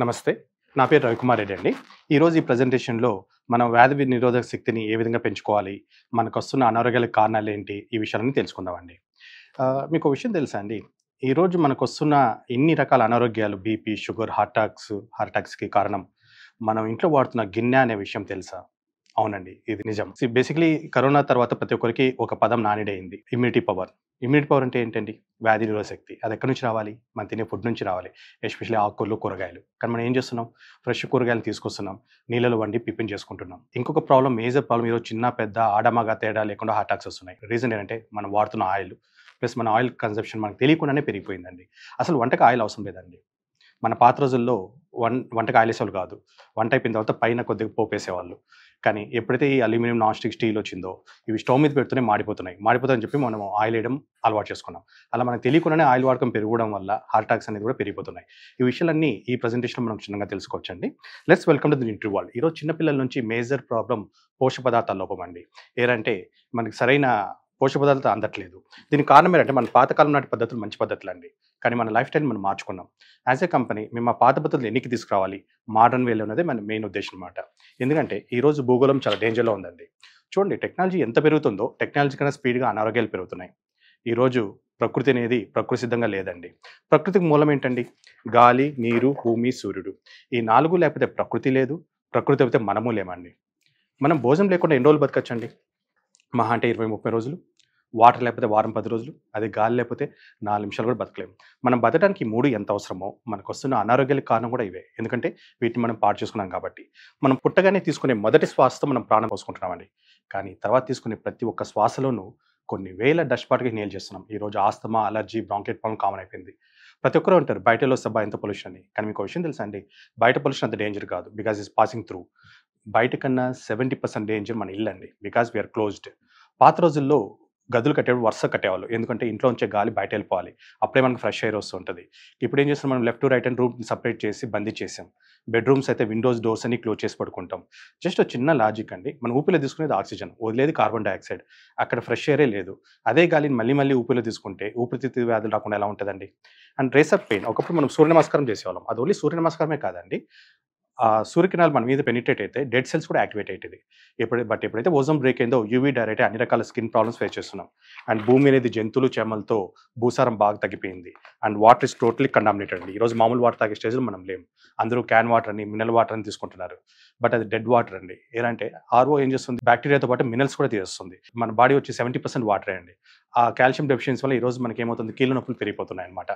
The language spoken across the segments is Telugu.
నమస్తే. నా పేరు రవికుమార్ రెడ్డి అండి. ఈరోజు ఈ ప్రెజెంటేషన్‌లో మనం వ్యాధి నిరోధక శక్తిని ఏ విధంగా పెంచుకోవాలి? మనకొస్తున్న అనారోగ్యాలకు కారణాలేంటి? ఈ విషయాలన్నీ తెలుసుకుందామండి. మీకో విషయం తెలుసా అండి? ఈరోజు మనకొస్తున్న ఇన్ని రకాల అనారోగ్యాలు బీపీ, షుగర్, హార్ట్ అటాక్స్‌కి కారణం మనం ఇంట్లో వాడుతున్న గిన్నె అనే విషయం తెలుసా? అవునండి. ఇది నిజం. బేసికలీ కరోనా తర్వాత ప్రతి ఒక్కరికి ఒక పదం నానుడయింది. Immunity power. ఇమ్యూనిటీ పవర్ అంటే ఏంటండి? వ్యాధి నిరోధక శక్తి. అది ఎక్కడి నుంచి రావాలి? మనం తినే ఫుడ్ నుంచి రావాలి. ఎస్పెషల్లీ ఆకుకూరలు, కూరగాయలు. కానీ మనం ఏం చేస్తున్నాం? ఫ్రెష్ కూరగాయలు తీసుకొస్తున్నాం. నీళ్ళలో వండి టిఫిన్ చేసుకుంటున్నాం. ఇంకొక మేజర్ ప్రాబ్లమ్ ఈరోజు చిన్న, పెద్ద, ఆడ, మగ తేడా లేకుండా హార్ట్ అటాక్స్ వస్తున్నాయి. రీజన్ ఏంటంటే మనం వాడుతున్న ఆయిల్. ప్లస్ మన ఆయిల్ కన్జంప్షన్ మనకు తెలియకుండానే పెరిగిపోయిందండి. అసలు వంటకి ఆయిల్ అవసరం లేదండి. మన పాత రోజుల్లో వంటకి ఆయిలేసేవాళ్ళు కాదు. వంట అయిపోయిన తర్వాత పైన కొద్దిగా పోపేసేవాళ్ళు. కానీ ఎప్పుడైతే ఈ అల్యూమినియం, నాన్ స్టిక్ స్టీల్ వచ్చిందో ఇవి స్టవ్ మీద పెడుతూనే మాడిపోతున్నాయి. మాడిపోతాయని చెప్పి మనం ఆయిల్ వేయడం అలవాటు చేసుకున్నాం. అలా మనకు తెలియకుండానే ఆయిల్ వాడకం పెరగడం వల్ల హార్ట్ అటాక్స్ అనేది కూడా పెరిగిపోతున్నాయి. ఈ విషయాలన్నీ ఈ ప్రెజెంటేషన్‌లో మనం క్షుణ్ణంగా తెలుసుకోవచ్చండి. Let's welcome to the nutri world. ఈరోజు చిన్న పిల్లల నుంచి మేజర్ ప్రాబ్లమ్ పోషక పదార్థాల లోపం అండి. ఏరంటే మనకి సరైన పోషక పదార్థాలు అందట్లేదు. దీనికి కారణం ఏంటంటే మన పాతకాలం నాటి పద్ధతులు మంచి పద్ధతులండి. కానీ మన లైఫ్ స్టైల్ మనం మార్చుకున్నాం. యాస్ ఎ కంపెనీ మేము ఆ పాత పద్ధతులు ఎన్నికి తీసుకురావాలి? మోడర్న్ వేలో ఉన్నదే మన మెయిన్ ఉద్దేశం అనమాట. ఎందుకంటే ఈరోజు భూగోళం చాలా డేంజర్‌లో ఉందండి. చూడండి టెక్నాలజీ ఎంత పెరుగుతుందో టెక్నాలజీ కన్నా స్పీడ్‌గా అనారోగ్యాలు పెరుగుతున్నాయి. ఈరోజు ప్రకృతి అనేది ప్రకృతి సిద్ధంగా లేదండి. ప్రకృతికి మూలం ఏంటండి? గాలి, నీరు, భూమి, సూర్యుడు. ఈ 4 లేకపోతే ప్రకృతి లేదు. ప్రకృతి లేకపోతే మనము లేమండి. మనం భోజనం లేకుండా ఎన్ని రోజులు బతకచ్చండి? మహా అంటే 20, 30 రోజులు. వాటర్ లేకపోతే వారం, 10 రోజులు. అదే గాలి లేకపోతే 4 నిమిషాలు కూడా బతకలేము. మనం బతకడానికి ఈ 3 ఎంత అవసరమో మనకొస్తున్న అనారోగ్యాలకు కారణం కూడా ఇవే. ఎందుకంటే వీటిని మనం పాడు చేసుకున్నాం కాబట్టి. మనం పుట్టగానే తీసుకునే మొదటి శ్వాసతో మనం ప్రాణం పోసుకుంటున్నామండి. కానీ తర్వాత తీసుకునే ప్రతి ఒక్క శ్వాసలోనూ కొన్ని వేల డస్ట్ పార్టికల్స్ ఇన్హేల్ చేస్తున్నాం. ఈరోజు ఆస్తమా, అలర్జీ, బ్రాంకైట్ ప్రాబ్లమ్ కామన్ అయిపోయింది. ప్రతి ఒక్కరు అంటారు బయటలో వస్తే ఎంత పొల్యూషన్ అని. కానీ మీకు విషయం తెలుసా అండి? బయట పొల్యూషన్ అంత డేంజర్ కాదు. Because it's passing through. బయట కన్నా 70% డేంజర్ మన ఇల్లండి. Because we are closed. పాత రోజుల్లో గదులు కట్టేవాళ్ళు వరుసగా కట్టేవాళ్ళు. ఎందుకంటే ఇంట్లో ఉంచే గాలి బయట వెళ్ళిపోవాలి. అప్పుడే మనకు ఫ్రెష్ ఎయిర్ వస్తుంటది. ఇప్పుడు ఏం చేస్తున్నాం మనం left, right and room separate చేసి బందీ చేసాం. బెడ్‌రూమ్స్ అయితే విండోస్, డోర్స్ అన్ని క్లోజ్ చేసి పడుకుంటాం. జస్ట్ ఒక చిన్న లాజిక్ అండి. మనం ఊపిరిలో తీసుకునేది ఆక్సిజన్, వదిలేది కార్బన్ డయాక్సైడ్. అక్కడ ఫ్రెష్ ఎయిరే లేదు. అదే గాలిని మళ్ళీ మళ్ళీ ఊపిరిలో తీసుకుంటే ఊపిరితిత్తుల వ్యాధులు రాకుండా ఎలా ఉంటదండి? And racer pain. ఒకప్పుడు మనం సూర్య నమస్కారం చేసేవాళ్ళం. అది ఓన్లీ సూర్య నమస్కారమే కాదండి. సూర్యకిరణాలు మన మీద పెనిట్రేట్ అయితే డెడ్ సెల్స్ కూడా యాక్టివేట్ అయితది. ఎప్పుడైతే ఓజోన్ బ్రేక్ అయిందో యూవీ డైరెక్ట్ అన్ని రకాల స్కిన్ ప్రాబ్లమ్స్ ఫేస్ చేస్తున్నాం. అండ్ భూమి అనేది జంతువులు, చేమలతో భూసారం బాగా తగ్గిపోయింది. And water is totally contaminated అండి. ఈరోజు మామూలు వాటర్ తాగే స్టేజ్‌లో మనం లేము. అందరూ క్యాన్ వాటర్ అని, మినరల్ వాటర్ అని తీసుకుంటున్నారు. బట్ అది డెడ్ వాటర్ అండి. ఏదంటే ఆర్ఓ ఏం చేస్తుంది? బ్యాక్టీరియాతో పాటు మినరల్స్ కూడా తీసేస్తుంది. మన బాడీ వచ్చి 70% వాటరే అండి. ఆ కాల్షియం డెఫిషియన్సీ వల్ల ఈరోజు మనకేమవుతుంది? కీళ్ళ నొప్పులు పెరిగిపోతున్నాయన్నమాట.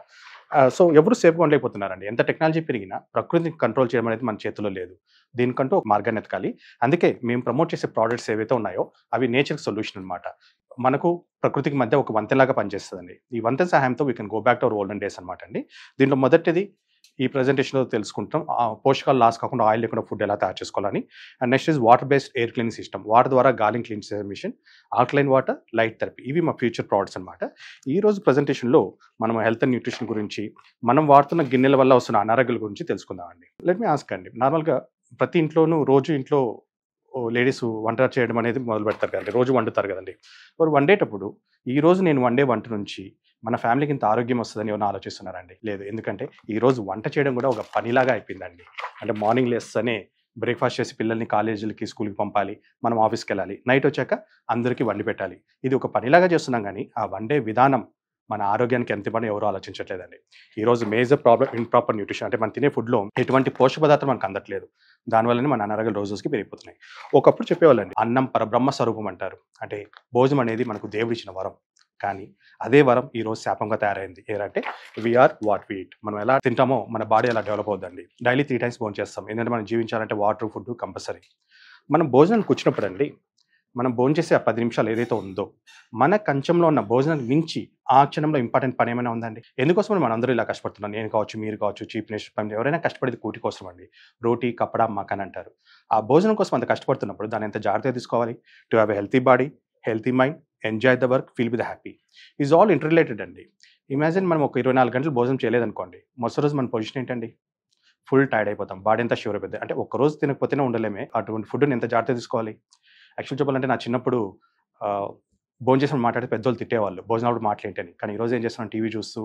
సో ఎవరు సేఫ్‌గా ఉండలేకపోతున్నారండి. ఎంత టెక్నాలజీ పెరిగినా ప్రకృతిని కంట్రోల్ చేయడం అనేది మన చేతుల్లో లేదు. దీనికంటూ ఒక మార్గాన్ని ఎతకాలి. అందుకే మేము ప్రమోట్ చేసే ప్రొడక్ట్స్ ఏవైతే ఉన్నాయో అవి నేచర్‌కి సొల్యూషన్ అన్నమాట. మనకు ప్రకృతికి మధ్య ఒక వంతెనలాగా పనిచేస్తదండి. ఈ వంతెన సహాయంతో we can go back to our olden days అన్నమాట అండి. దీంట్లో మొదటిది ఈ ప్రెజెంటేషన్‌లో తెలుసుకుంటాం. పోషకాలు లాస్ కాకుండా ఆయిల్ లేకుండా ఫుడ్ ఎలా తయారు చేసుకోవాలని. And next is water based air cleaning system. Water ద్వారా గాలిని క్లీన్ చేసే machine, alkaline water, light therapy. ఇవి మా ఫ్యూచర్ ప్రొడక్ట్స్ అన్నమాట. ఈరోజు ప్రెజెంటేషన్‌లో మనం హెల్త్ అండ్ న్యూట్రిషన్ గురించి, మనం వాడుతున్న గిన్నెల వల్ల వస్తున్న అనారోగ్యాల గురించి తెలుసుకుందామండి. లెట్ మీ ఆస్క్ అండి. నార్మల్‌గా ప్రతి ఇంట్లోనూ రోజు ఇంట్లో లేడీస్ వంట చేయడం అనేది మొదలుపెడతారు కదండీ. రోజు వండుతారు కదండీ. మరి వండేటప్పుడు ఈరోజు నేను వండే వంట నుంచి మన ఫ్యామిలీకి ఇంత ఆరోగ్యం వస్తదని ఏమన్నా ఆలోచిస్తున్నారండి? లేదు. ఎందుకంటే ఈరోజు వంట చేయడం కూడా ఒక పనిలాగా అయిపోయిందండి. అంటే మార్నింగ్ లేస్తేనే బ్రేక్‌ఫాస్ట్ చేసి పిల్లల్ని కాలేజీలకి, స్కూల్‌కి పంపాలి. మనం ఆఫీస్‌కెళ్ళాలి. నైట్ వచ్చాక అందరికీ వండి పెట్టాలి. ఇది ఒక పనిలాగా చేస్తున్నాం గానీ, ఆ వండే విధానం మన ఆరోగ్యానికి ఎంత ఇబ్బందో ఎవరు ఆలోచించట్లేదండి. ఈరోజు మేజర్ ప్రాబ్లమ్ ఇంప్రాపర్ న్యూట్రిషన్. అంటే మనం తినే ఫుడ్‌లో ఎటువంటి పోషక పదార్థాలు మనకు అందట్లేదు. దానివల్లనే మన అనారోగ్యాలు రోజు రోజుకి పెరిగిపోతున్నాయి. ఒకప్పుడు చెప్పేవాళ్ళండి అన్నం పరబ్రహ్మ స్వరూపం అంటారు. అంటే భోజనం అనేది మనకు దేవుడిచ్చిన వరం. కానీ అదే వరం ఈరోజు శాపంగా తయారైంది. ఏంటంటే we are what we eat. మనం ఎలా తింటామో మన బాడీ అలా డెవలప్ అవుద్దండి. డైలీ 3 టైమ్స్ భోంచేస్తాం. ఎందుకంటే మనం జీవించాలంటే వాటర్, ఫుడ్ కంపల్సరీ. మనం భోజనానికి కూర్చున్నప్పుడండి, మనం భోంచేసే ఆ 10 నిమిషాలు ఏదైతే ఉందో, మన కంచంలో ఉన్న భోజనానికి మించి ఆ క్షణంలో ఇంపార్టెంట్ పని ఏమైనా ఉందండి? ఎందుకోసమని మనందరూ ఇలా కష్టపడుతున్నాం. నేను కావచ్చు, మీరు కావచ్చు, చీఫ్ మినిస్టర్ పని ఎవరైనా కష్టపడేది కూటి కోసం అండి. రోటీ, కపడా, మకాన్ అంటారు. ఆ భోజనం కోసం అంత కష్టపడుతున్నప్పుడు దాన్ని ఎంత జాగ్రత్తగా తీసుకోవాలి? To have a healthy body, healthy mind, enjoy the work, feel with happy. Is all inter related అండి. ఇమాజిన్ మనం ఒక 24 గంటలు భోజనం చేయలేదనుకోండి. మరుసటి రోజు మన పొజిషన్ ఏంటండి? ఫుల్ టైర్డ్ అయిపోతాం. బాడీ అంతా షివర్ అయిపోద్ది. అంటే ఒక్కరోజు తినకపోతేనే ఉండలేమే. అటువంటి ఫుడ్‌ని ఎంత జాగ్రత్తగా తీసుకోవాలి? యాక్చువల్ చెప్పాలంటే నా చిన్నప్పుడు భోంచేసినప్పుడు మాట్లాడితే పెద్దోళ్ళు తిట్టేవాళ్ళు. భోజనాలప్పుడు మాటలేంటని. కానీ ఈరోజు ఏం చేస్తున్నాం టీవీ చూస్తూ,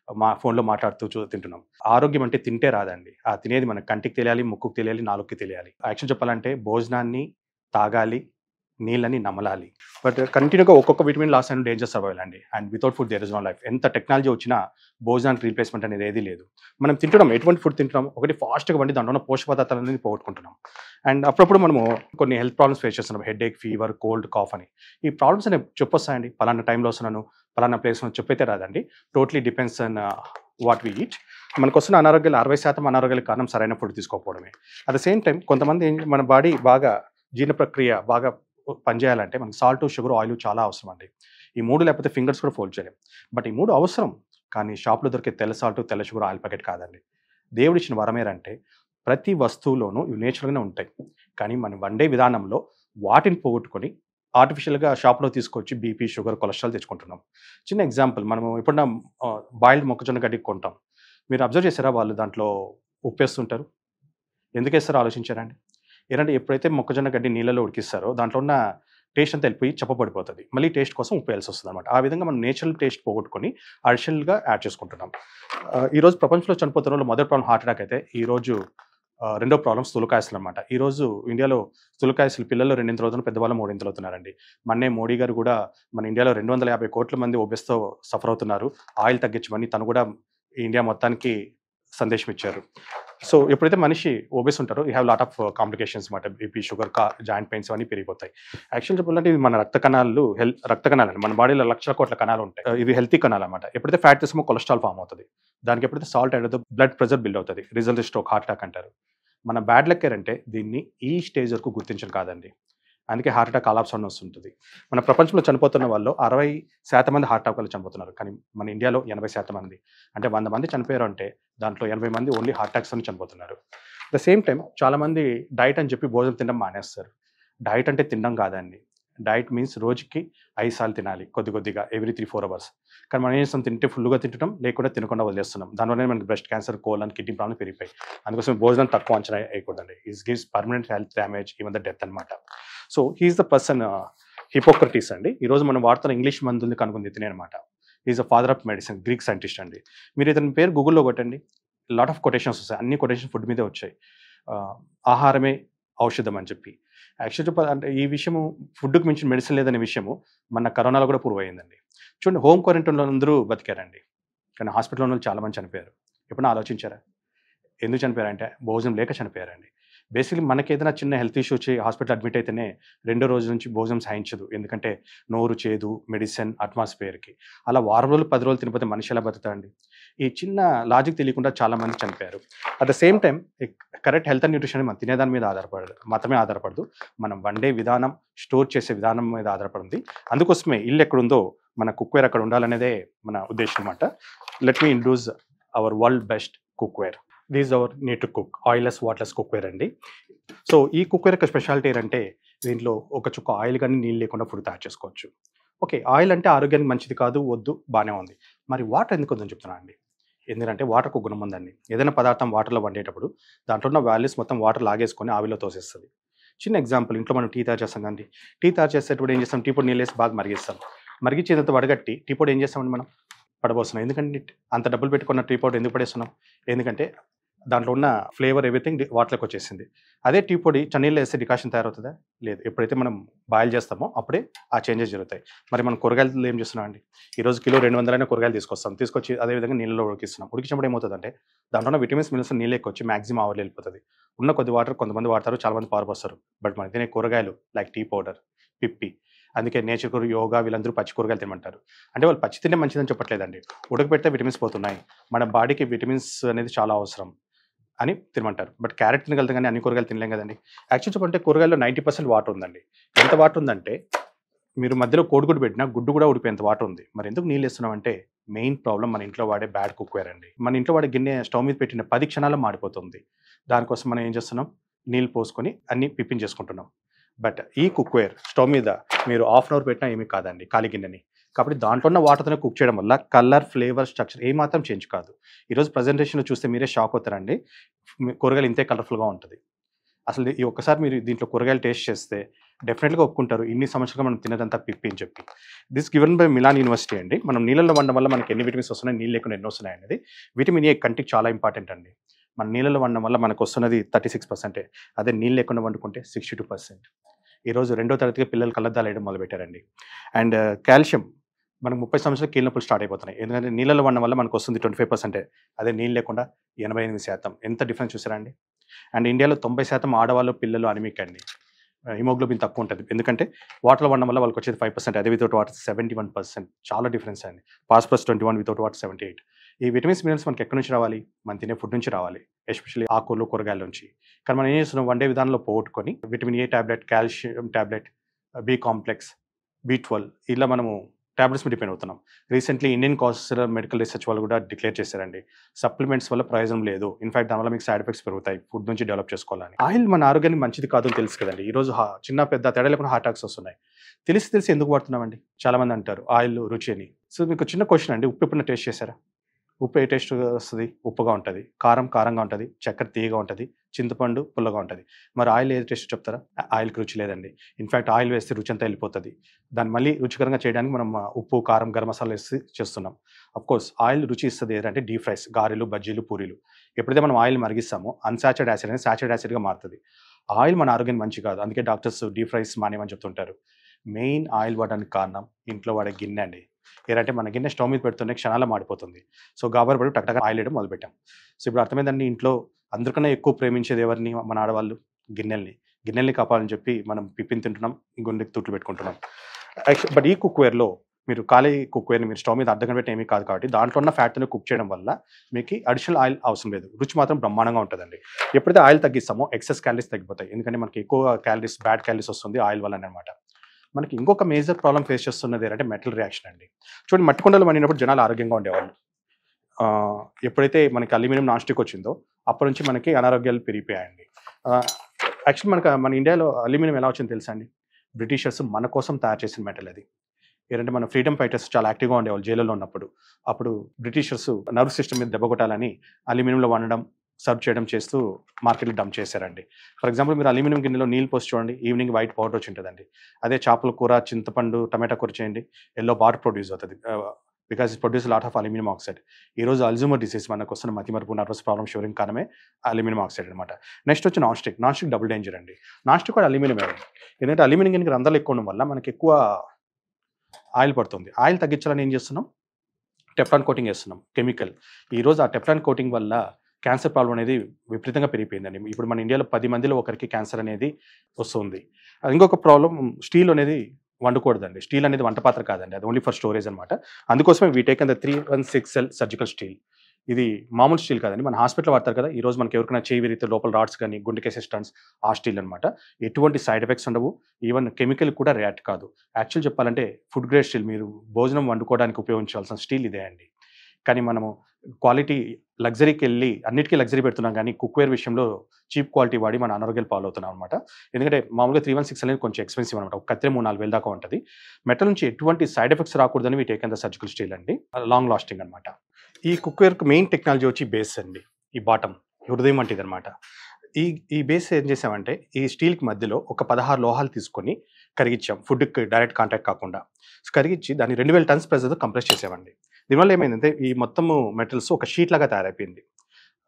మా ఫోన్లో మాట్లాడుతూ తింటున్నాం. ఆరోగ్యం అంటే తింటే రాదండి. ఆ తినేది మన కంటికి తెలియాలి, ముక్కుకి తెలియాలి, నాలుకకి తెలియాలి. యాక్చువల్ చెప్పాలంటే భోజనాన్ని తాగాలి, నీళ్ళని నమలాలి. బట్ కంటిన్యూగా ఒక్కొక్క విటమిన్ లాస్ అయిన డేంజర్ సర్వైవల్ అండి. And without food there is no life. ఎంత టెక్నాలజీ వచ్చినా భోజనానికి రీప్లేస్మెంట్ అనేది ఏదీ లేదు. మనం తింటున్నాం, ఎటువంటి ఫుడ్ తింటున్నాం, ఒకటి ఫాస్ట్గా వండి దాంట్లో ఉన్న పోషక పదార్థాలు అనేది పోగొట్టుకుంటున్నాం. అండ్ అప్పుడప్పుడు మనము కొన్ని హెల్త్ ప్రాబ్లమ్స్ ఫేస్ చేస్తున్నాం, హెడేక్, ఫీవర్, కోల్డ్, కాఫ్ అని. ఈ ప్రాబ్లమ్స్ అనేవి చెప్పొస్తాయండి, పలానా టైంలో వస్తున్నాను, పలానా ప్లేస్లో చెప్పైతే రాదండి. Totally depends on what we eat. మనకు వస్తున్న అనారోగ్యాలు 60% అనారోగ్యాలకు కారణం సరైన ఫుడ్ తీసుకోకపోవడమే. అట్ ద సేమ్ టైం కొంతమంది మన బాడీ బాగా జీర్ణ ప్రక్రియ బాగా పనిచేయాలంటే మనకి సాల్ట్, షుగర్, ఆయిల్ చాలా అవసరం అండి. ఈ 3 లేకపోతే ఫింగర్స్ కూడా ఫోల్డ్ చేయలేం. బట్ ఈ 3 అవసరం. కానీ షాప్‌లో దొరికే తెల్ల సాల్ట్, తెల్ల షుగర్, ఆయిల్ ప్యాకెట్ కాదండి. దేవుడిచ్చిన వరమేరంటే ప్రతి వస్తువులోనూ ఇవి నేచురల్‌గానే ఉంటాయి. కానీ మనం వండే విధానంలో వాటిని పోగొట్టుకొని ఆర్టిఫిషియల్‌గా షాప్‌లో తీసుకొచ్చి బీపీ, షుగర్, కొలెస్ట్రాల్ తెచ్చుకుంటున్నాం. చిన్న ఎగ్జాంపుల్, మనము ఎప్పుడన్నా బాయిల్డ్ మొక్కజొన్న గడ్డి కొంటాం. మీరు అబ్జర్వ్ చేసారా, వాళ్ళు దాంట్లో ఉప్పేస్తుంటారు. ఎందుకేస్తారో ఆలోచించారా అండి? ఏంటంటే ఎప్పుడైతే మొక్కజొన్న గడ్డి నీళ్ళలో ఉడికిస్తారో దాంట్లో ఉన్న టేస్ట్ అంతా వెళ్ళిపోయి చప్పబడిపోతది. మళ్ళీ టేస్ట్ కోసం ఉప్పు వేయాల్సొస్తదనమాట. ఆ విధంగా మనం నేచురల్ టేస్ట్ పోగొట్టుకొని అడిషనల్‌గా యాడ్ చేసుకుంటున్నాం. ఈరోజు ప్రపంచంలో చనిపోతున్న వాళ్ళు మొదటి ప్రాబ్లమ్ హార్ట్ అటాక్ అయితే, ఈరోజు రెండో ప్రాబ్లమ్ స్థూలకాయసలనమాట. ఈరోజు ఇండియాలో స్థూలకాయసలు పిల్లలు 2 అవుతున్నారు, పెద్దవాళ్ళు 3 అవుతున్నారండి. మొన్నే మోడీ గారు కూడా మన ఇండియాలో 250 కోట్ల మంది ఒబెస్‌తో సఫర్ అవుతున్నారు, ఆయిల్ తగ్గించమని తను కూడా ఇండియా మొత్తానికి సందేశం ఇచ్చారు. సో ఎప్పుడైతే మనిషి ఒబెస్ ఉంటారో you have lot of complications మాట. బీపీ, షుగర్, జాయింట్ పెయిన్స్ అవన్నీ పెరిగిపోతాయి. యాక్చువల్ చెప్పాలంటే ఇది మన రక్త కణాలు మన బాడీలో లక్షల కోట్ల కణాలు ఉంటాయి. ఇవి హెల్తీ కణాలు అనమాట. ఎప్పుడైతే ఫ్యాట్ తీసుకుమో కొలెస్ట్రాల్ ఫామ్ అవుతుంది. దానికి ఎప్పుడైతే సాల్ట్ యాడ్ అవుతుందో బ్లడ్ ప్రెషర్ బిల్డ్ అవుతుంది. రిజల్ట్ స్ట్రోక్, హార్ట్ అటాక్ అంటారు. మన బ్యాడ్ లక్ ఏంటంటే దీన్ని ఈ స్టేజ్ వరకు గుర్తించడం కాదండి. అందుకే హార్ట్ అటాక్ కాలాప్స్ అని వస్తుంటుంది. మన ప్రపంచంలో చనిపోతున్న వాళ్ళు 60% మంది హార్ట్ అటాక్ వల్ల చనిపోతున్నారు. కానీ మన ఇండియాలో 80% మంది, అంటే 100 మంది చనిపోయారు అంటే దాంట్లో 80 మంది ఓన్లీ హార్ట్ అటాక్స్ అని చనిపోతున్నారు. ద సేమ్ టైం చాలామంది డైట్ అని చెప్పి భోజనం తినడం మానేస్తారు. డైట్ అంటే తినడం కాదండి. డైట్ మీన్స్ రోజుకి 5 సార్లు తినాలి, కొద్దిగా ఎవ్రీ 3-4 అవర్స్. కానీ మనం ఏం చేస్తాం, తింటే ఫుల్గా తింటున్నాం, లేకుండా తినకుండా వదిలేస్తున్నాం. దానివల్ల మనకి breast cancer, colon, kidney problem పెరిగిపోయి. అందుకోసం భోజనం తక్కువ అంచనా వేయకూడదండి. It gives permanent health damage, even the death అనమాట. So he is the person Hippocrates అండి. ఈరోజు మనం వాడుతున్న ఇంగ్లీష్ మందుల్ని కనుగొంది ఇతనే అనమాట. Is the father of medicine, Greek scientist అండి. మీరు ఇతని పేరు గూగుల్లో కొట్టండి, లాట్ ఆఫ్ కొటేషన్స్ వస్తాయి. అన్ని కొటేషన్ ఫుడ్ మీదే వచ్చాయి. ఆహారమే ఔషధం అని చెప్పి. యాక్చువల్ చెప్పాలంటే ఈ విషయము ఫుడ్‌కి మించిన మెడిసిన్ లేదనే విషయము మన కరోనాలో కూడా ప్రూవ్ అయిందండి. చూడండి, హోమ్ క్వారంటైన్‌లో అందరూ బతికారండి. కానీ హాస్పిటల్‌లో ఉన్నోళ్ళు చాలా మంది చనిపోయారు. ఎప్పుడైనా ఆలోచించారా? ఎందుకు చనిపోయారంటే భోజనం లేక చనిపోయారండి. బేసిక్‌లీ మనకేదైనా చిన్న హెల్త్ ఇష్యూ వచ్చి హాస్పిటల్ అడ్మిట్ అయితేనే రెండో రోజు నుంచి భోజనం సహించదు. ఎందుకంటే నోరు చేదు, మెడిసిన్, అట్మాస్ఫియర్‌కి. అలా వారం రోజులు, 10 రోజులు తినకపోతే మనిషి ఎలా బతుకుతాడండి? ఈ చిన్న లాజిక్ తెలియకుండా చాలా మంది చనిపోయారు. At the same time correct health and nutrition మనం తినేదాని మీద మాత్రమే ఆధారపడదు. మనం వండే విధానం, స్టోర్ చేసే విధానం మీద ఆధారపడింది. అందుకోసమే ఇల్లు ఎక్కడుందో మన కుక్వేర్ అక్కడ ఉండాలనేదే మన ఉద్దేశం అన్నమాట. Let me introduce our world best cookware. This is our need to cook oilless, waterless cookware అండి. సో ఈ కుక్వేర్ యొక్క స్పెషాలిటీ ఏంటంటే దీంట్లో ఒక చుక్క ఆయిల్ కానీ నీళ్ళు లేకుండా ఫుడ్ తయారు చేసుకోవచ్చు. ఓకే, ఆయిల్ అంటే ఆరోగ్యానికి మంచిది కాదు, వద్దు, బాగానే ఉంది. మరి వాటర్ ఎందుకు వద్దని చెప్తున్నా అండి. ఎందుకంటే వాటర్కు గుణం ఉందండి. ఏదైనా పదార్థం వాటర్లో వండేటప్పుడు దాంట్లో ఉన్న వాల్యూస్ మొత్తం వాటర్ లాగేసుకొని ఆవిలో తోసేస్తుంది. చిన్న ఎగ్జాంపుల్, ఇంట్లో మనం టీ తయారు చేస్తాం కండి. టీ తయారు చేసేటప్పుడు ఏం చేస్తాం, టీ పొడి నీళ్ళు వేసి బాగా మరిగిస్తాం. మరిగించేదంతా వడగట్టి టీ పొడి ఏం చేస్తామండి మనం పడబోస్తున్నాం. ఎందుకంటే అంత డబ్బులు పెట్టుకున్న టీ పౌడర్ ఎందుకు పడేస్తున్నాం? ఎందుకంటే దాంట్లో ఉన్న ఫ్లేవర్ ఎవ్రీథింగ్ వాటర్లోకి వచ్చేసింది. అదే టీ పొడి చన్నీళ్ళు వేస్తే డికాషన్ తయారవుతుందా? లేదు. ఎప్పుడైతే మనం బాయిల్ చేస్తామో అప్పుడే ఆ చేంజెస్ జరుగుతాయి. మరి మనం కూరగాయలు ఏం చేస్తున్నాం అండి, ఈరోజు కిలో 200 కూరగాయలు తీసుకొచ్చి అదేవిధంగా నీళ్ళలో ఉడికిస్తున్నాం. ఉడికించినప్పుడు ఏమవుతుందంటే దాంట్లో ఉన్న విటమిన్స్, మినరల్స్ నీళ్ళు ఎక్కువ మ్యాక్సిమం ఆవిరి వెళ్ళిపోతుంది. ఉన్న కొద్ది వాటర్ కొంతమంది వాడతారు, చాలా మంది పారపోస్తారు. బట్ మనం తినే కూరగాయలు లైక్ టీ పౌడర్, పిప్పి, అందుకే నేచర్, యోగా వీళ్ళందరూ పచ్చి కూరగాయలు తినమంటారు. అంటే వాళ్ళు పచ్చి తినే మంచిదని చెప్పట్లేదండి. ఉడకబెడితే విటమిన్స్ పోతున్నాయి, మన బాడీకి విటమిన్స్ అనేది చాలా అవసరం అని తినమంటారు. బట్ క్యారెట్ తినగలుగుతాం కానీ అన్ని కూరగాయలు తినలేం కదండి. యాక్చువల్ చెప్పంటే కూరగాయల్లో 90% వాటర్ ఉందండి. ఎంత వాటర్ ఉందంటే మీరు మధ్యలో కోడిగుడ్డు పెట్టినా గుడ్డు కూడా ఉడిపోయేంత వాటర్ ఉంది. మరి ఎందుకు నీళ్ళు వేస్తున్నాం అంటే మెయిన్ ప్రాబ్లం మన ఇంట్లో వాడే బ్యాడ్ కుక్వేర్ అండి. మన ఇంట్లో వాడే గిన్నె స్టవ్ మీద పెట్టిన 10 క్షణాల్లో మాడిపోతుంది. దానికోసం మనం ఏం చేస్తున్నాం, నీళ్ళు పోసుకొని అన్ని పిప్పించేసుకుంటున్నాం. బట్ ఈ కుక్వేర్ స్టవ్ మీద మీరు హాఫ్ అన్ అవర్ పెట్టినా ఏమీ కాదండి ఖాళీ గిన్నెని. కాబట్టి దాంట్లో ఉన్న వాటర్తోనే కుక్ చేయడం వల్ల కలర్, ఫ్లేవర్, స్ట్రక్చర్ ఏమాత్రం చేంజ్ కాదు. ఈరోజు ప్రజెంటేషన్లో చూస్తే మీరే షాక్ అవుతారండి. కూరగాయలు ఇంతే కలర్ఫుల్గా ఉంటుంది. అసలు ఈ ఒక్కసారి మీరు దీంట్లో కూరగాయలు టేస్ట్ చేస్తే డెఫినెట్‌గా ఒప్పుకుంటారు. ఇన్ని సంవత్సరాలుగా మనం తిన్నదంతా పిప్పి అని చెప్పి. This given by Milan university అండి. మనం నీళ్ళలో వండడం వల్ల మనకి ఎన్ని విటమిన్స్ వస్తున్నాయి, నీళ్ళు లేకుండా ఎన్ని వస్తున్నాయి అనేది. విటమిన్ ఏ కంటికి చాలా ఇంపార్టెంట్ అండి. మన నీళ్ళలో వండడం వల్ల మనకొస్తున్నది 36%. అదే నీళ్ళు లేకుండా వండుకుంటే 62%. ఈరోజు రెండో తరగతికి పిల్లలు కళ్ళద్దాలు వేయడం మొదలుపెట్టారండి. అండ్ కాల్షియం మనకు 30 సంవత్సరాలు కీళ్ళ నొప్పులు స్టార్ట్ అయిపోతున్నాయి. ఎందుకంటే నీళ్ళలో వండడం వల్ల మనకొస్తుంది 25%. అదే నీళ్ళు లేకుండా 88%. ఎంత డిఫరెన్స్ చూసారా అండి? అండ్ ఇండియాలో 90% ఆడవాళ్ళు, పిల్లలు అనీమిక్ అండి. హిమోగ్లోబిన్ తక్కువ ఉంటుంది. ఎందుకంటే వాటర్‌లో వండడం వల్ల వాళ్ళకొచ్చేది 5%. అదే వితౌట్ వాటర్ 71%. చాలా డిఫరెన్స్ అండి. Phosphorus 21, without water 78. ఈ విటమిన్స్, మినరల్స్ మనకి ఎక్కడి నుంచి రావాలి? మనం తినే ఫుడ్ నుంచి రావాలి. ఎస్పెషల్లీ ఆకుకూరలు, కూరగాయల నుంచి. కానీ మనం ఏం చేస్తున్నాం? వండే విధానంలో పోగొట్టుకొని vitamin A tablet, calcium tablet, B complex, బి12 ఇలా మనము టాబ్లెట్స్ మీద డిపెండ్ అవుతున్నాం. Recently Indian Council of Medical Research వాళ్ళు కూడా డిక్లేర్ చేశారండి. సప్లిమెంట్స్ వల్ల ప్రయోజనం లేదు. ఇన్‌ఫాక్ట్ దానివల్ల మీకు సైడ్ ఎఫెక్ట్స్ పెరుగుతాయి. ఫుడ్ నుంచి డెవలప్ చేసుకోవాలని. ఆయిల్ మన ఆరోగ్యానికి మంచిది కాదు అని తెలుసు కదండీ. ఈరోజు చిన్న పెద్ద తేడా లేకుండా హార్ట్ అటాక్స్ వస్తున్నాయి. తెలిసి ఎందుకు వాడుతున్నామండి? చాలామంది అంటారు ఆయిల్ రుచి అని. సో మీకు చిన్న క్వెషన్ అండి. ఉప్పు ఎప్పుడైనా టేస్ట్ చేశారా? ఉప్పు ఏ టేస్ట్ వస్తది? ఉప్పుగా ఉంటది. కారం కారంగా ఉంటది. చక్కెర తియ్యగా ఉంటది. చింతపండు పుల్లగా ఉంటది. మరి ఆయిల్ ఏ టేస్ట్ చెప్తారా? ఆయిల్‌కి రుచి లేదండి. ఇన్‌ఫాక్ట్ ఆయిల్ వేస్తే రుచి అంతా వెళ్ళిపోతది. దాన్ని మళ్ళీ రుచికరంగా చేయడానికి మనం ఉప్పు, కారం, గరం మసాలా వేసి చేస్తున్నాం. అఫ్‌కోర్స్ ఆయిల్ రుచి ఇస్తది ఏదంటే డీప్ ఫ్రైస్, గారెలు, బజ్జీలు, పూరీలు. ఎప్పుడైతే మనం ఆయిల్ మరిగిస్తామో అన్‌సాచురేటెడ్ యాసిడ్ అనేది సాచురేటెడ్ యాసిడ్‌గా మారుతది. ఆయిల్ మన ఆరోగ్యానికి మంచిది కాదు. అందుకే డాక్టర్స్ డీప్ ఫ్రైస్ మానేయమని చెప్తుంటారు. మెయిన్ ఆయిల్ వాడడానికి కారణం ఇంట్లో వాడే గిన్నె అండి. ఏంటంటే మన గిన్నె స్టవ్ మీద పెడుతూనే క్షణాల్లో మాడిపోతుంది. సో గాబరా పడి టక్ టక ఆయిల్ వేయడం మొదలుపెట్టాం. సో ఇప్పుడు అర్థమైందండి ఇంట్లో అందరికన్నా ఎక్కువ ప్రేమించేది ఎవరిని? మన ఆడవాళ్ళు గిన్నెల్ని. గిన్నెల్ని కాపాలని చెప్పి మనం పిప్పిని తింటున్నాం. గుండెకి తూట్లు పెట్టుకుంటున్నాం. బట్ ఈ కుక్‌వేర్‌లో మీరు ఖాళీ కుక్‌వేర్‌ని మీరు స్టవ్ మీద అర్ధగంట పెట్టి ఏమీ కాదు కాబట్టి దాంట్లో ఉన్న ఫ్యాట్‌తోనే కుక్ చేయడం వల్ల మీకు అడిషనల్ ఆయిల్ అవసరం లేదు. రుచి మాత్రం బ్రహ్మాండంగా ఉంటదండి. ఎప్పుడైతే ఆయిల్ తగ్గిస్తామో ఎక్సెస్ క్యాలరీస్ తగ్గిపోతాయి. ఎందుకంటే మనకి ఎక్కువ క్యాలరీస్, బ్యాడ్ క్యాలరీస్ వస్తుంది ఆయిల్ వల్లనే అన్నమాట. మనకి ఇంకొక మేజర్ ప్రాబ్లమ్ ఫేస్ చేస్తున్నది ఏంటంటే మెటల్ రియాక్షన్ అండి. చూడండి మట్టి కుండలో వండినప్పుడు జనాలు ఆరోగ్యంగా ఉండేవాళ్ళు. ఎప్పుడైతే మనకి అల్యూమినియం నాన్ స్టిక్ వచ్చిందో అప్పటి నుంచి మనకి అనారోగ్యాలు పెరిగిపోయాయండి. యాక్చువల్లీ మన ఇండియాలో అల్యూమినియం ఎలా వచ్చిందో తెలుసా అండి? బ్రిటిషర్స్ మన కోసం తయారు చేసిన మెటల్ అది. ఏంటంటే మన ఫ్రీడమ్ ఫైటర్స్ చాలా యాక్టివ్‌గా ఉండేవాళ్ళు జైల్‌లో ఉన్నప్పుడు. అప్పుడు బ్రిటిషర్స్ నర్వ్ సిస్టమ్ మీద దెబ్బ కొట్టాలని అల్యూమినియంలో వండడం, సర్వ్ చేయడం చేస్తూ మార్కెట్‌లో డంప్ చేశారండి. ఫర్ ఎగ్జాంపుల్ మీరు అల్యూమినియం గిన్నెలో నీళ్ళు పోసి చూడండి. ఈవినింగ్ వైట్ పౌడర్ వచ్చి ఉంటదండి. అదే చేపల కూర, చింతపండు, టమాటా కూర చేయండి. యెల్లో వాటర్ ప్రొడ్యూస్ అవుతది. Because it produce lot of aluminium oxide. ఈరోజు అల్జీమర్ డిసీజ్ మనకొస్తున్న మతిమరుపు, నర్వస్ ప్రాబ్లమ్, షుగరింగ్ కారణమే అల్యూమినియం ఆక్సైడ్ అనమాట. నెక్స్ట్ వచ్చి non stick. Non stick double danger అండి. నాన్ స్టిక్ కూడా అల్యూమినియమే. ఎందుకంటే అల్యూమినియం గిన్నెకి రంధ్రాలు ఎక్కువ ఉండడం వల్ల మనకి ఎక్కువ ఆయిల్ పడుతుంది. ఆయిల్ తగ్గించాలని ఏం చేస్తున్నాం? టెఫ్లాన్ కోటింగ్ ఏస్తున్నాం కెమికల్. ఈరోజు ఆ టెఫ్లాన్ కోటింగ్ వల్ల క్యాన్సర్ ప్రాబ్లమ్ అనేది విపరీతంగా పెరిగిపోయిందండి. ఇప్పుడు మన ఇండియాలో 10 మందిలో ఒకరికి క్యాన్సర్ అనేది వస్తుంది. ఇంకొక ప్రాబ్లమ్ స్టీల్ అనేది వండకూడదండి. స్టీల్ అనేది వంట పాత్ర కాదండి. అది ఓన్లీ ఫర్ స్టోరేజ్ అనమాట. అందుకోసమే we taken the 316L surgical steel. ఇది మామూలు స్టీల్ కాదండి. మన హాస్పిటల్‌లో వాడతారు కదా! ఈరోజు మనకి ఎవరికైనా చెయ్యి విరిగితే లోపల రాడ్స్ గాని, గుండెకేసే స్టంట్స్ ఆ స్టీల్ అనమాట. ఎటువంటి సైడ్ ఎఫెక్ట్స్ ఉండవు. ఈవెన్ కెమికల్ కూడా రియాక్ట్ కాదు. యాక్చువల్ చెప్పాలంటే ఫుడ్ గ్రేడ్ స్టీల్ మీరు భోజనం వండుకోవడానికి ఉపయోగించాల్సిన స్టీల్ ఇదే అండి. కానీ మనము క్వాలిటీ లగ్జరీకెళ్ళి అన్నిటికీ లగ్జరీ పెడుతున్నాం గానీ కుక్‌వేర్ విషయంలో చీప్ క్వాలిటీ వాడి మన అనారోగ్యాలు పాలవుతున్నాం అనమాట. ఎందుకంటే మామూలుగా 316 అనేది కొంచెం ఎక్స్‌పెన్సివ్ అనమాట. ఒక కత్తెర 3, 4 వేల దాకా ఉంటది. మెటల్ నుంచి ఎటువంటి సైడ్ ఎఫెక్ట్స్ రాకూడదని వి టేకెన్ ద సర్జికల్ స్టీల్ అండి. లాంగ్ లాస్టింగ్ అనమాట. ఈ కుక్‌వేర్‌కి మెయిన్ టెక్నాలజీ వచ్చి బేస్ అండి. ఈ బాటమ్ హృదయం అంటే ఇదనమాట. ఈ ఈ బేస్ ఏం చేసామంటే ఈ స్టీల్‌కి మధ్యలో ఒక 16 లోహాలు తీసుకొని కరిగిచ్చాం. ఫుడ్‌కి డైరెక్ట్ కాంటాక్ట్ కాకుండా. కరిగిచ్చి దాన్ని 2000 టన్స్ ప్రెషర్‌తో కంప్రెస్ చేసామండి. దీనివల్ల ఏమైందంటే ఈ మొత్తము మెటల్స్ ఒక షీట్ లాగా తయారైపోయింది.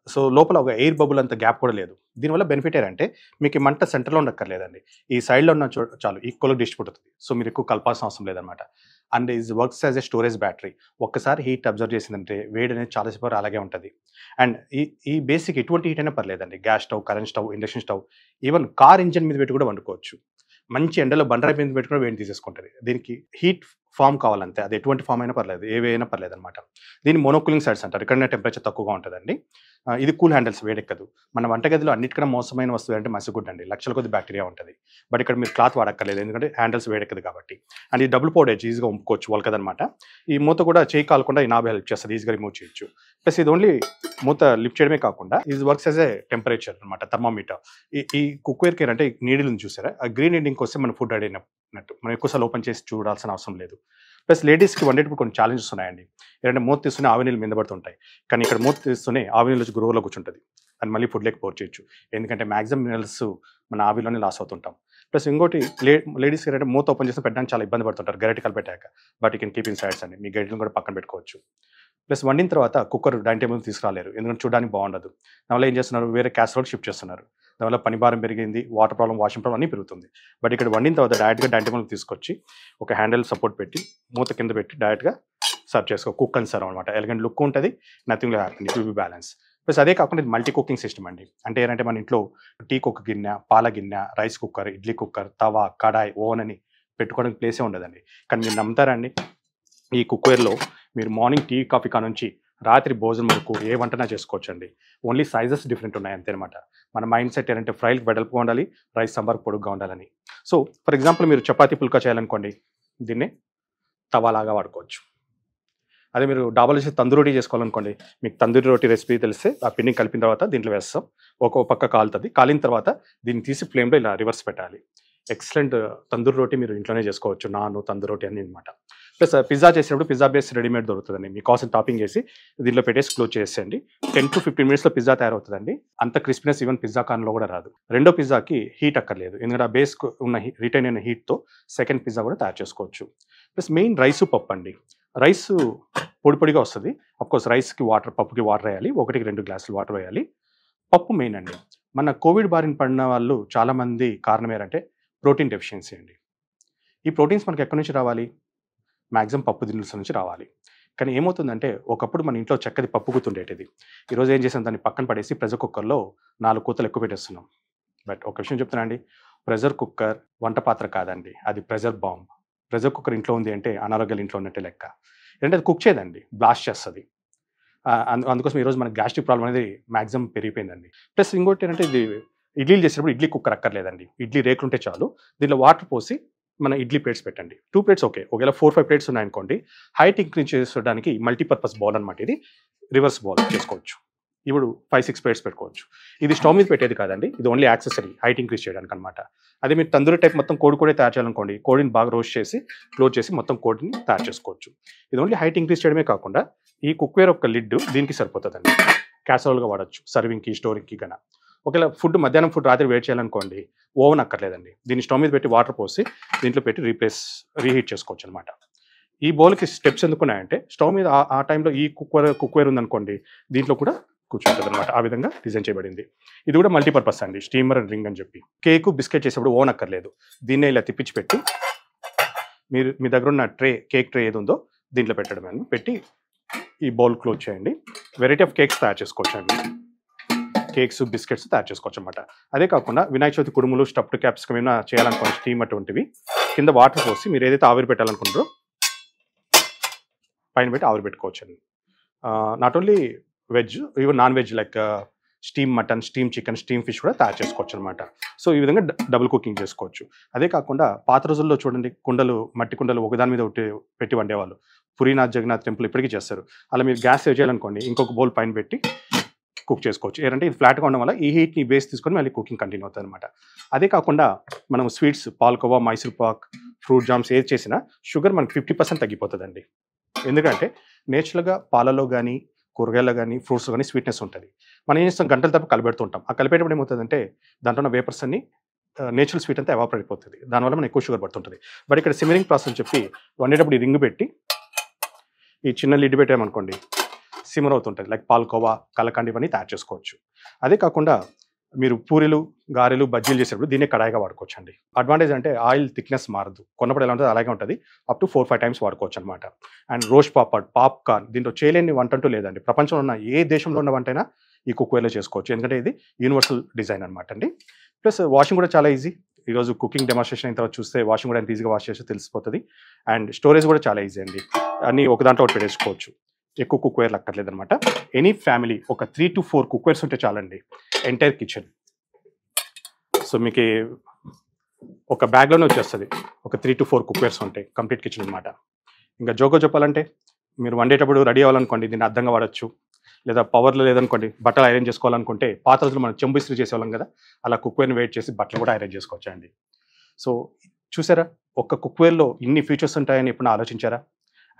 సో లోపల ఒక ఎయిర్ బబుల్ అంత గ్యాప్ కూడా లేదు. దీనివల్ల బెనిఫిట్ ఏంటంటే మీకు ఈ మంట సెంటర్‌లో ఉండక్కర్లేదండి. ఈ సైడ్‌లో ఉన్న చాలు ఈక్వల్‌గా డిస్ట్రిబ్యూట్ అవుతుంది. సో మీరు ఎక్కువ కలపాల్సిన అవసరం లేదనమాట. And is works as a storage battery. ఒక్కసారి హీట్ అబ్జర్వ్ చేసిందంటే వేడి అనేది చాలా సేపు వరకు అలాగే ఉంటది. అండ్ ఈ బేసిక్ ఎటువంటి హీట్ అయినా పర్లేదండి. Gas stove, current stove, induction stove, even car engine మీద పెట్టి కూడా వండుకోవచ్చు. మంచి ఎండలో బండరాయి మీద పెట్టి కూడా వేడి తీసేసుకుంటది. దీనికి హీట్ ఫార్మ్ కావాలంతే. అది ఎటువంటి ఫార్మ్ అయినా పర్లేదు. ఏవి అయినా పర్లేదనమాట. దీన్ని మోనోకూలింగ్ సైడ్స్ అంటారు. ఇక్కడనే టెంపరేచర్ తక్కువగా ఉంటదండి. ఇది కూల్ హ్యాండిల్స్ వేడెక్కదు. మన వంటగదిలో అన్నిటికన్నా మోసమైన వస్తువు అంటే మసిగుడ్డ అండి. లక్షల కొద్ది బ్యాక్టీరియా ఉంటది. బట్ ఇక్కడ మీరు క్లాత్ వాడక్కర్లేదు. ఎందుకంటే హ్యాండిల్స్ వేడెక్కదు కాబట్టి. అండ్ ఈ డబుల్ పౌడర్ ఈజీగా వంపుకోవచ్చు ఒలకదనమాట. ఈ మూత కూడా చేయి కాలకుండా ఈ నాబ్ హెల్ప్ చేస్తది. ఈజీగా రిమూవ్ చేయొచ్చు. ప్లస్ ఇది ఓన్లీ మూత లిఫ్ట్ చేయడమే కాకుండా ఇది వర్క్స్ యాస్ ఎ టెంపరేచర్ అనమాట. థర్మామీటర్. ఈ కుక్‌వేర్‌కి ఏంటంటే నీడిల్ ఉంది చూసారా? ఆ గ్రీన్ ఎండింగ్‌కి వస్తే మన ఫుడ్ రెడీ అయినట్టు. మనం ఎక్కువ సార్లు ఓపెన్ చేసి చూడాల్సిన అవసరం లేదు. ప్లస్ లేడీస్‌కి వండేటప్పుడు కొన్ని ఛాలెంజెస్ ఉన్నాయండి. ఏంటంటే మూత తీస్తూనే ఆవి నీళ్ళు మీద పడుతుంటాయి. కానీ ఇక్కడ మూత తీస్తూనే ఆవి నీళ్ళు వచ్చి గురువులో కూర్చుంటది. అండ్ మళ్ళీ ఫుడ్‌లోకి పోర్ చేయొచ్చు. ఎందుకంటే మాక్సిమం మినరల్స్ మన ఆవిలోనే లాస్ అవుతుంటాం. ప్లస్ ఇంకోటి లేడీస్కి ఏంటంటే మూత ఓపెన్ చేసి పెట్టడానికి చాలా ఇబ్బంది పడుతుంటారు గరిటె కలిపెట్టాక. But you can keep in sides అండి. మీ గరిటెలను కూడా పక్కన పెట్టుకోవచ్చు. ప్లస్ వండిన తర్వాత కుక్కర్ డైనింగ్ టేబుల్ తీసుకురాలేరు, ఎందుకంటే చూడడానికి బాగుండదు. దానివల్ల ఏం చేస్తున్నారు, వేరే క్యాసరోల్ షిఫ్ట్ చేస్తున్నారు. దానివల్ల పని భారం పెరిగింది, వాటర్ ప్రాబ్లం, వాషింగ్ ప్రాబ్లం అన్నీ పెరుగుతుంది. బట్ ఇక్కడ వండిన తర్వాత డైరెక్ట్గా డైనింగ్ టేబుల్ తీసుకొచ్చి ఒక హ్యాండిల్ సపోర్ట్ పెట్టి మూత కింద పెట్టి డైరెక్ట్గా సర్వ్ చేసుకో. కుక్ అండ్ సర్వ్ అనమాట. ఎలిగెంట్ లుక్ ఉంటుంది, nothing happy, it will be balance. Plus అదే కాకుండా ఇది మల్టీ కుకింగ్ సిస్టమ్ అండి. అంటే ఏంటంటే మన ఇంట్లో టీ కుక్క గిన్నె, పాల గిన్నె, రైస్ కుక్కర్, ఇడ్లీ కుక్కర్, తవా, కడాయి, ఓవెన్ అని పెట్టుకోవడానికి ప్లేసే ఉండదండి. కానీ మీరు నమ్ముతారండి, ఈ కుక్వేర్లో మీరు మార్నింగ్ టీ కాఫీ కానుంచి రాత్రి భోజనం వరకు ఏ వంటనా చేసుకోవచ్చండి. ఓన్లీ సైజెస్ డిఫరెంట్ ఉన్నాయి అంతే అనమాట. మన మైండ్ సెట్ ఏంటంటే ఫ్రైకి వెడల్పుగా ఉండాలి, రైస్ సాంబార్ పొడుగ్గా ఉండాలని. సో ఫర్ ఎగ్జాంపుల్ మీరు చపాతీ పుల్కా చేయాలనుకోండి, దీన్ని తవాలాగా వాడుకోవచ్చు. అదే మీరు డాబాలో చేసి తందూరి రోటీ చేసుకోవాలనుకోండి, మీకు తందూరి రోటీ రెసిపీ తెలిస్తే ఆ పిండిని కలిపిన తర్వాత దీంట్లో వేస్తాం. ఒక్కో పక్క కాలుతుంది, కాలిన తర్వాత దీన్ని తీసి ఫ్లేమ్లో ఇలా రివర్స్ పెట్టాలి. ఎక్సలెంట్ తందూరి రోటీ మీరు ఇంట్లోనే చేసుకోవచ్చు, నాన్ తందూరి రోటీ అని అనమాట. ప్లస్ పిజ్జా చేసినప్పుడు పిజ్జా బేస్ రెడీమేడ్ దొరుకుతుందండి. మీ కావాల్సిన టాపింగ్ వేసి దీంట్లో పెట్టేసి క్లోజ్ చేసేయండి. 10 to 15 మినిట్స్లో పిజ్జా తయారవుతుందండి. అంత క్రిస్పీనెస్ ఈవెన్ పిజ్జా కార్న్లో కూడా రాదు. రెండో పిజ్జాకి హీట్ అక్కర్లేదు, ఎందుకంటే ఆ బేస్ ఉన్న రిటైన్ అయిన హీట్తో సెకండ్ పిజ్జా కూడా తయారు చేసుకోవచ్చు. ప్లస్ మెయిన్ రైసు పప్పు అండి. రైస్ పొడి పొడిగా వస్తుంది. అఫ్కోర్స్ రైస్కి వాటర్, పప్పుకి వాటర్ వేయాలి, 1-2 గ్లాసులు వాటర్ వేయాలి. పప్పు మెయిన్ అండి. మన కోవిడ్ బారిన పడిన వాళ్ళు చాలామంది కారణం ఏంటంటే ప్రోటీన్ డెఫిషియన్సీ అండి. ఈ ప్రోటీన్స్ మనకి ఎక్కడి నుంచి రావాలి, మ్యాక్సిమం పప్పు దినుసుల నుంచి రావాలి. కానీ ఏమవుతుందంటే ఒకప్పుడు మన ఇంట్లో చక్కది పప్పు గుత్తుండేటిది. ఈరోజు ఏం చేసాం, దాన్ని పక్కన పడేసి ప్రెషర్ కుక్కర్లో 4 కూతలు ఎక్కువ పెట్టేస్తున్నాం. బట్ ఒక విషయం చెప్తున్నా అండి, ప్రెషర్ కుక్కర్ వంట పాత్ర కాదండి, అది ప్రెషర్ బాంబ్. ప్రెషర్ కుక్కర్ ఇంట్లో ఉంది అంటే అనారోగ్యాలు ఇంట్లో ఉన్నట్టే లెక్క. ఏంటంటే అది కుక్ చేయదండి, బ్లాస్ట్ చేస్తుంది. అందుకోసం ఈరోజు మన గ్యాస్ట్రిక్ ప్రాబ్లం అనేది మ్యాక్సిమం పెరిగిపోయిందండి. ప్లస్ ఇంకోటి ఏంటంటే ఇది ఇడ్లీలు చేసినప్పుడు ఇడ్లీ కుక్కర్ అక్కర్లేదండి, ఇడ్లీ రేకులు ఉంటే చాలు. దీనిలో వాటర్ పోసి మన ఇడ్లీ ప్లేట్స్ పెట్టండి. 2 ప్లేట్స్ ఓకే. ఒకవేళ 4-5 ప్లేట్స్ ఉన్నాయనుకోండి, హైట్ ఇంక్రీజ్ చేసుకోవడానికి మల్టీపర్పస్ బౌల్ అనమాట. ఇది రివర్స్ బౌల్ చేసుకోవచ్చు. ఇప్పుడు 5-6 ప్లేట్స్ పెట్టుకోవచ్చు. ఇది స్టవ్ మీద పెట్టేది కాదండి, ఇది ఓన్లీ యాక్సెసరీ, హైట్ ఇంక్రీజ్ చేయడానికి అనమాట. అదే మీరు తందూరి టైప్ మొత్తం కోడి కూడా తయారు చేయాలనుకోండి, కోడిని బాగా రోస్ట్ చేసి క్లోజ్ చేసి మొత్తం కోడిని తయారు చేసుకోవచ్చు. ఇది ఓన్లీ హైట్ ఇంక్రీజ్ చేయడమే కాకుండా ఈ కుక్వేర్ ఒక లిడ్ దీనికి సరిపోతుందండి. క్యాసరోల్గా వాడచ్చు, సర్వింగ్కి, స్టోరింగ్కి కన్నా. ఒకవేళ ఫుడ్ మధ్యాహ్నం ఫుడ్ రాత్రి వేడి చేయాలనుకోండి, ఓవెన్ అక్కర్లేదండి. దీన్ని స్టవ్ మీద పెట్టి వాటర్ పోసి దీంట్లో పెట్టి రీహీట్ చేసుకోవచ్చు అనమాట. ఈ బౌల్కి స్టెప్స్ ఎందుకున్నాయంటే స్టవ్ మీద ఆ టైంలో ఈ కుక్వేర్ ఉందనుకోండి, దీంట్లో కూడా కూర్చుంటుంది అనమాట. ఆ విధంగా డిజైన్ చేయబడింది. ఇది కూడా మల్టీపర్పస్ అండి, స్టీమర్ అండ్ రింగ్ అని చెప్పి. కేకు బిస్కెట్ చేసేప్పుడు ఓవెన్ అక్కర్లేదు, దీన్నే ఇలా తిప్పించి పెట్టి మీరు మీ దగ్గర ఉన్న కేక్ ట్రే ఏది ఉందో దీంట్లో పెట్టడం అని పెట్టి ఈ బౌల్ క్లోజ్ చేయండి. వెరైటీ ఆఫ్ కేక్స్ తయారు చేసుకోవచ్చు అండి. కేక్స్, బిస్కెట్స్ తయారు చేసుకోవచ్చు అనమాట. అదే కాకుండా వినాయక చవితి కుడుములు, స్టఫ్డ్ క్యాప్సికమ్ ఏమైనా చేయాలనుకోండి, స్టీమ్ అటువంటివి, కింద వాటర్ పోసి మీరు ఏదైతే ఆవిరి పెట్టాలనుకుంటారో పైన పెట్టి ఆవిరి పెట్టుకోవచ్చు అండి. Not only veg, even non veg like steam mutton, steam chicken, steam fish కూడా తయారు చేసుకోవచ్చు అనమాట. సో ఈ విధంగా డబుల్ కుకింగ్ చేసుకోవచ్చు. అదే కాకుండా పాత రోజుల్లో చూడండి, కుండలు, మట్టి కుండలు ఒకదాని మీద ఒకటి పెట్టి వండేవాళ్ళు. పురీనాథ్ జగన్నాథ్ టెంపుల్ ఇప్పటికీ చేస్తారు. అలా మీరు గ్యాస్ సేవ్ చేయాలనుకోండి, ఇంకొక బౌల్ పైన పెట్టి కుక్ చేసుకోవచ్చు. ఏంటంటే ఇది ఫ్లాట్గా ఉండడం వల్ల ఈ హీట్ని బేస్ తీసుకొని మళ్ళీ కుకింగ్ కంటిన్యూ అవుతుంది అనమాట. అదే కాకుండా మనం sweets, palkova, Mysore Pak, fruit jams ఏది చేసినా షుగర్ మనకి 50% తగ్గిపోతుందండి. ఎందుకంటే నేచురల్గా పాలలో కానీ, కూరగాయల్లో కానీ, ఫ్రూట్స్ కానీ స్వీట్నెస్ ఉంటుంది. మనం ఏం చేస్తాం, గంటల తప్ప కలిపెడుతుంటాం. ఆ కలిపేటప్పుడు ఏమవుతుందంటే దాంట్లో ఉన్న వేపర్స్ అన్ని నేచురల్ స్వీట్ అంతా ఎవాపరేట్ అయిపోతుంది. దానివల్ల మనం ఎక్కువ షుగర్ పడుతుంటుంది. బట్ ఇక్కడ సిమరింగ్ ప్రాసెస్ అని చెప్పి వండేటప్పుడు ఈ రింగ్ పెట్టి ఈ చిన్న లిడ్ పెట్టామనుకోండి, సిమర్ అవుతుంటుంది. లైక్ పాల్కోవా, కలకండ్ ఇవన్నీ తయారు చేసుకోవచ్చు. అదే కాకుండా మీరు పూరీలు, గారెలు, బజ్జీలు చేసేటప్పుడు దీన్ని కడాయిగా వాడుకోవచ్చు అండి. అడ్వాంటేజ్ అంటే ఆయిల్ థిక్నెస్ మారదు, కొన్నప్పుడు ఎలా ఉంటుంది అలాగే ఉంటుంది. అప్ టు 4-5 టైమ్స్ వాడుకోవచ్చు అనమాట. అండ్ రోస్ట్ పాప్కార్న్, దీంట్లో చేయలేని వంట అంటూ లేదండి. ప్రపంచంలో ఉన్న ఏ దేశంలో ఉన్న వంటైనా ఈ కుక్వేర్లో చేసుకోవచ్చు, ఎందుకంటే ఇది యూనివర్సల్ డిజైన్ అనమాట అండి. ప్లస్ వాషింగ్ కూడా చాలా ఈజీ. ఈరోజు కుకింగ్ డెమాన్స్ట్రేషన్ అయిన తర్వాత చూస్తే వాషింగ్ కూడా ఎంత ఈజీగా వాష్ చేస్తే తెలిసిపోతుంది. అండ్ స్టోరేజ్ కూడా చాలా ఈజీ అండి, అన్నీ ఒక దాంట్లో ఒకటి పెట్టేసుకోవచ్చు. ఎక్కువ కుక్వేర్లు అక్కర్లేదు అనమాట. ఎనీ ఫ్యామిలీ ఒక 3 to 4 కుక్వేర్స్ ఉంటే చాలండి, ఎంటైర్ కిచెన్. సో మీకు ఒక బ్యాగ్లోనే వచ్చేస్తుంది, ఒక 3 to 4 కుక్వేర్స్ ఉంటాయి, కంప్లీట్ కిచెన్ అనమాట. ఇంకా జోకో చెప్పాలంటే మీరు వండేటప్పుడు రెడీ అవ్వాలనుకోండి, దీన్ని అర్థంగా వాడచ్చు. లేదా పవర్లో లేదనుకోండి, బట్టలు ఐరన్ చేసుకోవాలనుకుంటే పాత రోజులు మనం చెంబు ఇస్త్రీ చేసేవాళ్ళం కదా, అలా కుక్వేర్ని వెయిట్ చేసి బట్టలు కూడా ఐరన్ చేసుకోవచ్చు అండి. సో చూసారా, ఒక్క కుక్వేర్లో ఇన్ని ఫీచర్స్ ఉంటాయని ఎప్పుడు ఆలోచించారా?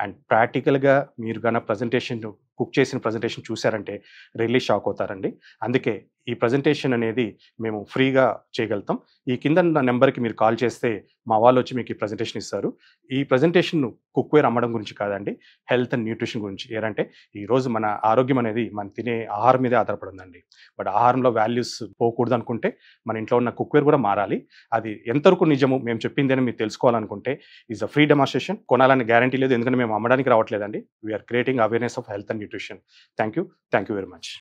అండ్ ప్రాక్టికల్గా మీరు కన్నా ప్రజెంటేషన్ కుక్ చేసిన ప్రజెంటేషన్ చూసారంటే రియల్లీ షాక్ అవుతారండి. అందుకే ఈ ప్రజెంటేషన్ అనేది మేము ఫ్రీగా చేయగలుగుతాం. ఈ కింద ఉన్న నెంబర్‌కి మీరు కాల్ చేస్తే మా వాళ్ళొచ్చి మీకు ఈ ప్రజెంటేషన్ ఇస్తారు. ఈ ప్రజెంటేషన్ కుక్‌వేర్ అమ్మడం గురించి కాదండి. హెల్త్ అండ్ న్యూట్రిషన్ గురించి. ఏరంటే ఈరోజు మన ఆరోగ్యం అనేది మనం తినే ఆహారం మీదే ఆధారపడి ఉందండి. బట్ ఆహారంలో వాల్యూస్ పోకూడదనుకుంటే మన ఇంట్లో ఉన్న కుక్‌వేర్ కూడా మారాలి. అది ఎంతవరకు నిజము మేము చెప్పిందని మీరు తెలుసుకోవాలనుకుంటే ఈస్ అ ఫ్రీ డెమాన్‌స్ట్రేషన్. కొనాలని గ్యారంటీ లేదు. ఎందుకంటే మేము అమ్మడానికి రావట్లేదండి. We are creating awareness of health and nutrition. Thank you. Thank you very much.